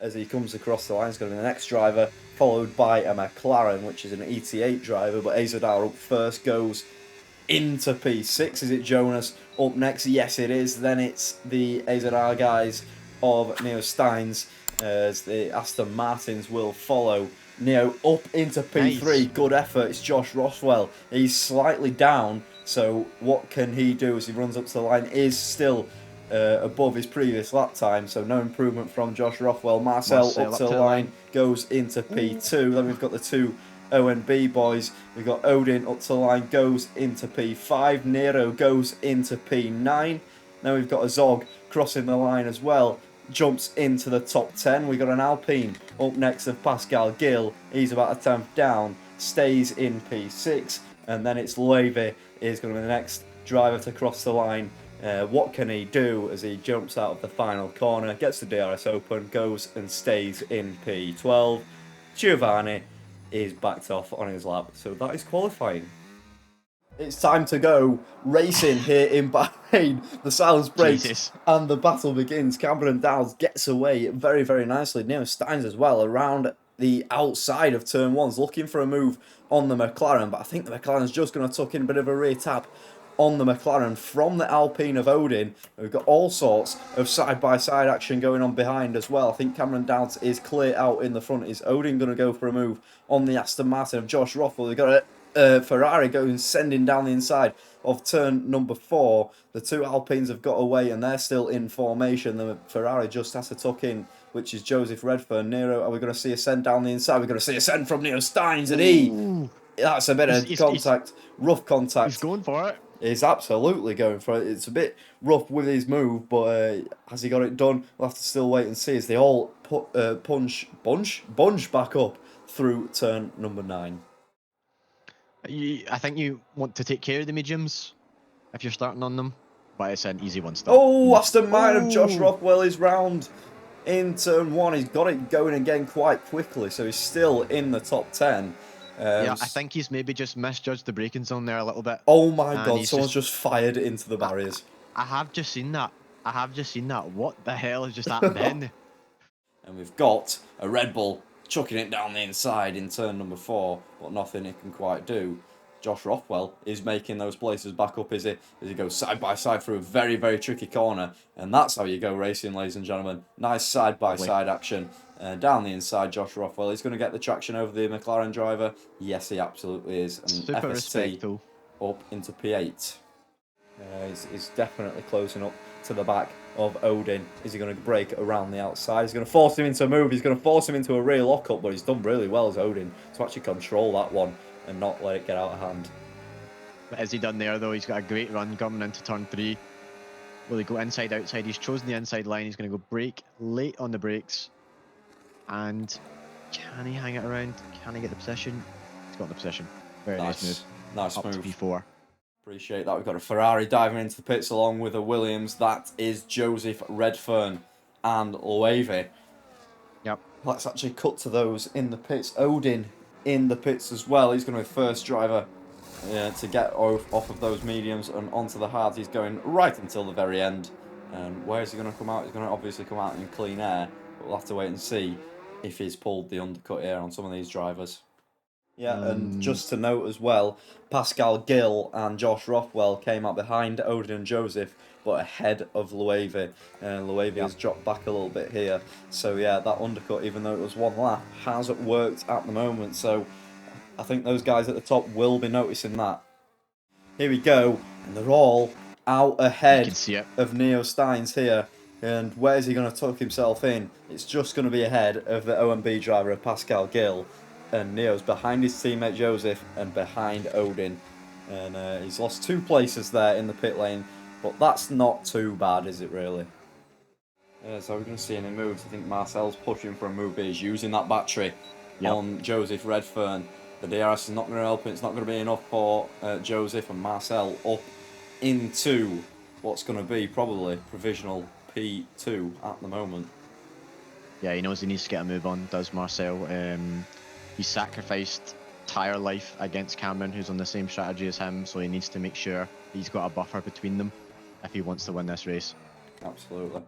as he comes across the line. He's going to be the next driver, followed by a McLaren, which is an ET8 driver. But fzrracingleague up first, goes into P6. Is it Jonas up next? Yes, it is. Then it's the fzrracingleague guys of Neo Steins, as the Aston Martins will follow. Neo up into P3. Nice. Good effort. It's Josh Rothwell. He's slightly down, so what can he do as he runs up to the line? Is still above his previous lap time, so no improvement from Josh Rothwell. Marcel up to the line, goes into P2. Then we've got the two ONB boys. We've got Odin up to the line, goes into P5. Nero goes into P9. Now we've got a Zog crossing the line as well, jumps into the top 10. We've got an Alpine up next of Pascal Gill. He's about a 10th down, stays in P6. And then it's Loewe is going to be the next driver to cross the line. What can he do as he jumps out of the final corner, gets the DRS open, goes and stays in P12. Giovanni is backed off on his lap, so that is qualifying. It's time to go racing here in Bahrain. The silence breaks and the battle begins. Cameron Dowds gets away very, very nicely. Neo Steins as well around the outside of turn 1's looking for a move on the McLaren, but I think the McLaren's just going to tuck in a bit of a rear tap on the McLaren from the Alpine of Odin. We've got all sorts of side-by-side action going on behind as well. I think Cameron Dowds is clear out in the front. Is Odin going to go for a move on the Aston Martin of Josh Rothwell? We've got a Ferrari going sending down the inside of turn number 4. The two Alpines have got away and they're still in formation. The Ferrari just has to tuck in, which is Joseph Redfern. Nero, are we going to see a send down the inside? We're going to see a send from Neo Steins, and that's a bit of contact, rough contact. He's going for it. He's absolutely going for it. It's a bit rough with his move, but has he got it done? We'll have to still wait and see as they all bunch back up through turn number 9. I think you want to take care of the mediums if you're starting on them, but it's an easy one start. Oh, Aston Martin of Josh Rothwell is round in turn 1. He's got it going again quite quickly, so he's still in the top 10. Yeah, I think he's maybe just misjudged the braking zone there a little bit. Oh my god, someone's just fired into the barriers. I have just seen that. What the hell has just happened then? And we've got a Red Bull chucking it down the inside in turn number 4, but nothing it can quite do. Josh Rothwell is making those places back up, is he? As he goes side by side through a very, very tricky corner. And that's how you go racing, ladies and gentlemen. Nice side by side action. Down the inside, Josh Rothwell is going to get the traction over the McLaren driver. Yes, he absolutely is. And super respect, though. Up into P8. He's definitely closing up to the back of Odin. Is he going to break around the outside? He's going to force him into a move. He's going to force him into a rear lockup, but he's done really well as Odin to actually control that one and not let it get out of hand. What has he done there, though? He's got a great run coming into turn 3. Will he go inside, outside? He's chosen the inside line. He's going to go brake late on the brakes. And can he hang it around? Can he get the position? He's got the position. Very nice move. Nice up move. To P4. Appreciate that. We've got a Ferrari diving into the pits along with a Williams. That is Joseph Redfern and Loewe. Yep. Let's actually cut to those in the pits. Odin in the pits as well. He's going to be the first driver to get off of those mediums and onto the hards. He's going right until the very end. And where is he going to come out? He's going to obviously come out in clean air. But we'll have to wait and see if he's pulled the undercut here on some of these drivers. Yeah, and just to note as well, Pascal Gill and Josh Rothwell came out behind Odin and Joseph, but ahead of Loewe. Loewe has dropped back a little bit here. So yeah, that undercut, even though it was one lap, hasn't worked at the moment. So I think those guys at the top will be noticing that. Here we go, and they're all out ahead of Neo Steins here. And where's he going to tuck himself in? It's just going to be ahead of the OMB driver of Pascal Gill. And Neo's behind his teammate Joseph and behind Odin. And he's lost 2 places there in the pit lane. But that's not too bad, is it really? So we're going to see any moves. I think Marcel's pushing for a move. He's using that battery on Joseph Redfern. The DRS is not going to help. It's not going to be enough for Joseph and Marcel up into what's going to be probably provisional P2 at the moment. Yeah, he knows he needs to get a move on, does Marcel. He sacrificed tyre life against Cameron, who's on the same strategy as him, so he needs to make sure he's got a buffer between them if he wants to win this race. Absolutely.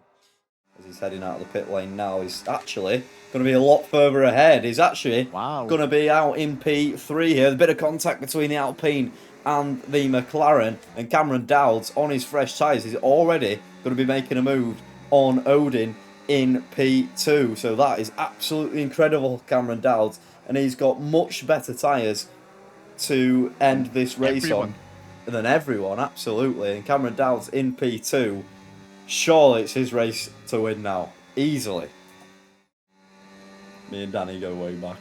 as he's heading out of the pit lane now. He's actually going to be a lot further ahead. He's actually going to be out in P3 here. A bit of contact between the Alpine and the McLaren, and Cameron Dowds on his fresh tyres is already going to be making a move on Odin in P2. So that is absolutely incredible, Cameron Dowds, and he's got much better tyres to end this race on than everyone, absolutely. And Cameron Dowds in P2, surely it's his race to win now, easily. Me and Danny go way back.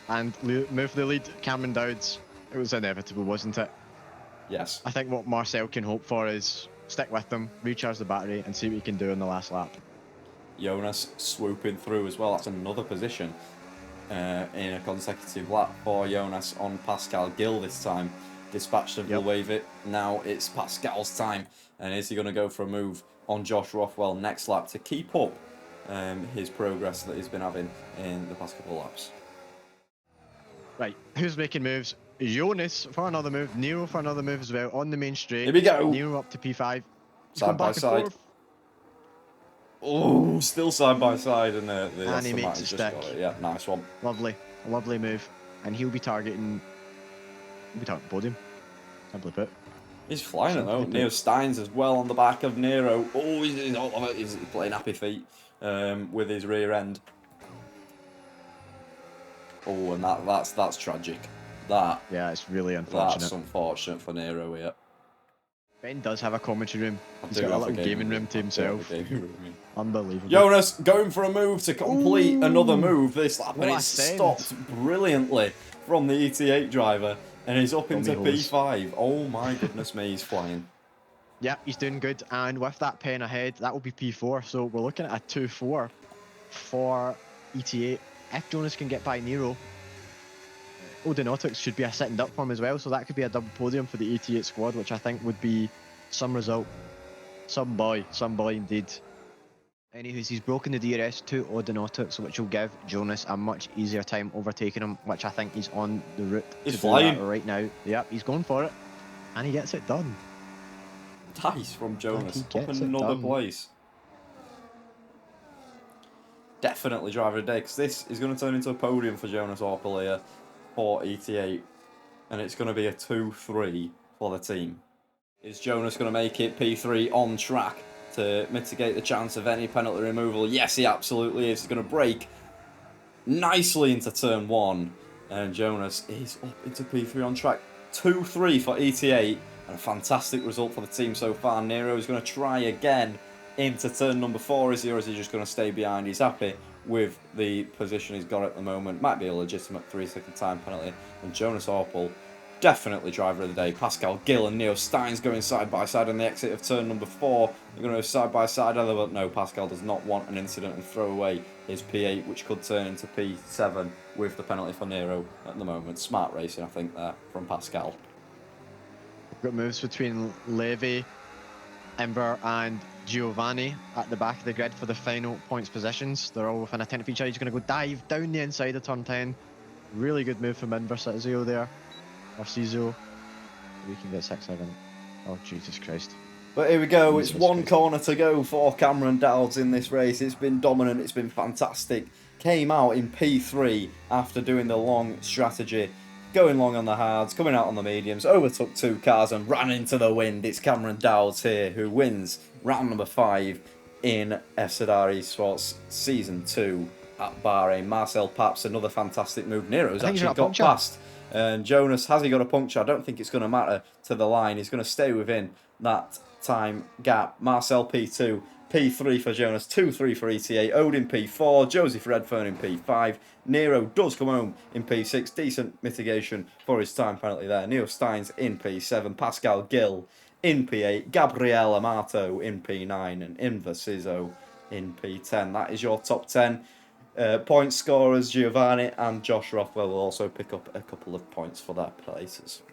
And move the lead, Cameron Dowds. It was inevitable, wasn't it? Yes. I think what Marcel can hope for is stick with them, recharge the battery, and see what he can do in the last lap. Jonas swooping through as well. That's another position in a consecutive lap for Jonas on Pascal Gill this time. Dispatched of wave it. Now it's Pascal's time. And is he going to go for a move on Josh Rothwell next lap to keep up his progress that he's been having in the past couple of laps? Right, who's making moves? Jonas for another move, Nero for another move as well on the main straight. Here we go. Nero up to P5. Side by side. Oh, still side by side, and he makes a stick. Yeah, nice one. Lovely move, and he'll be targeting. Podium. Simply put. He's flying it though. Neo Steins as well on the back of Nero. Oh, he's playing happy feet with his rear end. Oh, and that's tragic. Yeah, it's really unfortunate. That's unfortunate for Nero here. Ben does have a commentary room. He's got a little gaming room to himself. Unbelievable. Jonas going for a move to complete another move this lap, and it's stopped brilliantly from the ET8 driver, and he's up into P5. Oh my goodness me, he's flying. Yeah, he's doing good, and with that pen ahead, that will be P4, so we're looking at a 2-4 for ET8. If Jonas can get by Nero, Odonautics should be a sitting duck for him as well, so that could be a double podium for the ET8 squad, which I think would be some result. Some boy indeed. Anywho, he's broken the DRS to Odonautics, which will give Jonas a much easier time overtaking him, which I think he's on the route to do that right now. Yep, he's going for it, and he gets it done. Nice from Jonas, up another place. Definitely driver of the day, because this is going to turn into a podium for Jonas Orpel here for ET8, and it's going to be a 2-3 for the team. Is Jonas going to make it P3 on track to mitigate the chance of any penalty removal? Yes, he absolutely is. He's going to brake nicely into turn 1, and Jonas is up into P3 on track. 2-3 for ET8, and a fantastic result for the team so far. Nero is going to try again into turn number 4, is he, or is he just going to stay behind? He's happy with the position he's got at the moment. Might be a legitimate 3-second time penalty. And Jonas Orpel, definitely driver of the day. Pascal Gill and Neo Steins going side by side on the exit of turn number 4. They're going to go side by side, but no, Pascal does not want an incident and throw away his P8, which could turn into P7 with the penalty for Nero at the moment. Smart racing, I think, there from Pascal. We've got moves between Levy, Ember and Giovanni at the back of the grid for the final points positions. They're all within a 10 of each other. He's going to go dive down the inside of turn 10. Really good move from Ember Cizio there. Or Cizio. We can get 6-7. Oh, Jesus Christ. But here we go. It's one corner to go for Cameron Dowds in this race. It's been dominant. It's been fantastic. Came out in P3 after doing the long strategy. Going long on the hards, coming out on the mediums, overtook 2 cars and ran into the wind. It's Cameron Dowds here who wins round number 5 in fzrracingleague easports Season 2 at Bahrain. Marcel Paps, another fantastic move. Nero's actually got past. And Jonas, has he got a puncture? I don't think it's going to matter to the line. He's going to stay within that time gap. Marcel P2, P3 for Jonas, 2-3 for ET8, Odin P4, Joseph Redfern in P5. Nero does come home in P6, decent mitigation for his time penalty there. Neo Steins in P7, Pascal Gill in P8, Gabriel Amato in P9, and Inver Cizzo in P10. That is your top 10 point scorers. Giovanni and Josh Rothwell will also pick up a couple of points for their places.